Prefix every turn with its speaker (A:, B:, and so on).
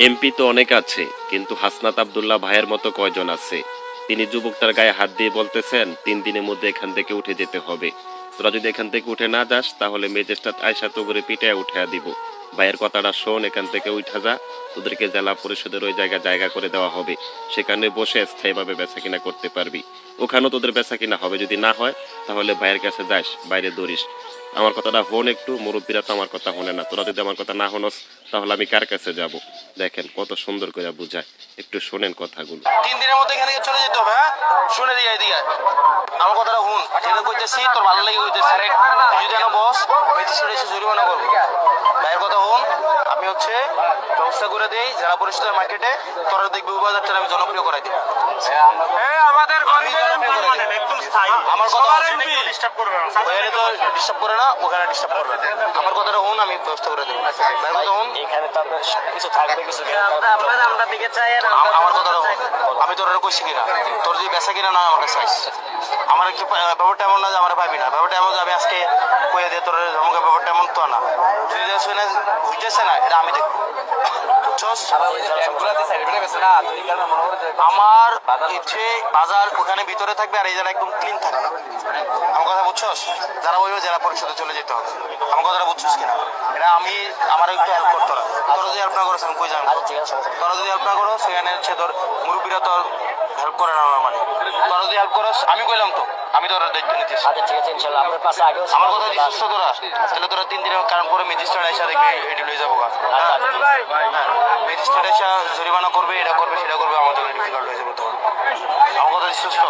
A: MP তো অনেক আছে, কিন্তু হাসনাত আব্দুল্লাহ ভাইয়ের মতো কয়জন আছে? তিনি যুবকটার গায়ে হাত দিয়ে বলতেছেন 3 দিনের মধ্যে এখান থেকে উঠে যেতে হবে। তোরা যদি এখান থেকে উঠে না যাস তাহলে ম্যাজিস্ট্রেট আয়সা তো করে পিটায় উঠে দিব। ভাইয়ের কথাটা শোন, এখান থেকে উঠা যা, তোদেরকে জেলা পরিষদের ওই জায়গা করে দেওয়া হবে। সেখানে বসে স্থায়ীভাবে বেচা কিনা করতে পারবি। ওখানেও তোদের বেচা কিনা হবে, যদি না হয় তাহলে ভাইয়ের কাছে যাস, বাইরে দৌড়িস। আমার কথাটা হন একটু, মুরব্বীরা তো আমার কথা হনে না। তোরা যদি আমার কথা না হনস তাহলে আমি কার কাছে যাব? দেখেন কত সুন্দর করে বুঝায়, একটু শোনেন কথাগুলো।
B: 3 দিনের মধ্যে এখানে চলে যেতে হবে। হ্যাঁ, শুনে দিয়ে এদিকে আমার কথাটা হুন, যেটা কইতেছি তোর ভালো লাগে কইতেছি। তুই যদি বস ম্যাজিস্ট্রেট এসে জরিমানা করবো। ভাইয়ের কথা হুন, আমি হচ্ছে ব্যবস্থা করে দেই জেলা পরিষদের মার্কেটে। তোরা দেখবি 2000 আমি জনপ্রিয় করাই দিই। আমার কথা ডিস্টার্ব করবে না, ওখানে তো ডিস্টার্ব করে না, ওখানে ডিস্টার্ব করবে না। আমার কথাটা হুন, আমি ব্যবস্থা করে দেবো। ভাইয়ের কথা হুন,
C: এখানে তো আপনার কিছু থাকবে, কিছু আমরা দিকে চাই।
B: আমার কথাটা হুন, আমি তোর কইছি কিনা, তোর যদি বেচা কিনা না আমাকে চাইস। আমার একটু ব্যাপারটা এমন না যে আমার পাবি না, ব্যাপারটা এমন যে আমি আজকে কয়ে দিয়ে তোর আমাকে ব্যাপারটা এমন তো না, তুই যে শুনে হইতেছে না, এটা আমি দেখবো। আমার ইচ্ছে বাজার ওখানে ভিতরে থাকবে আর এই জায়গা একদম ক্লিন থাকবে। আমার কথা বুঝছস? যারা ওই জেলা পরিষদে চলে যেতে হবে। আমার কথাটা বুঝছস কিনা? এটা আমি আমার একটু হেল্প করতো না। তোরা যদি হেল্প না করো আমি কই যাবো? তোরা যদি হেল্প না করো সেখানে হচ্ছে তোর মুরব্বীরা তো হেল্প করে না। মানে তোরা যদি হেল্প করস আমি কইলাম তো, আমি তোর দায়িত্ব নিতেছি।
C: আচ্ছা ঠিক আছে, ইনশাআল্লাহ আপনার পাশে আগেও
B: আমার কথা দিচ্ছিস তো তোরা, তাহলে তোরা 3 দিনের কারণ পরে ম্যাজিস্ট্রেট এসে দেখবি এটি লয়ে যাবো। ম্যাজিস্ট্রেট এসে জরিমানা করবে, এটা করবে সেটা করবে, আমার জন্য ডিফিকাল্ট হয়ে যাবে। তোমার আমার কথা দিচ্ছিস তো?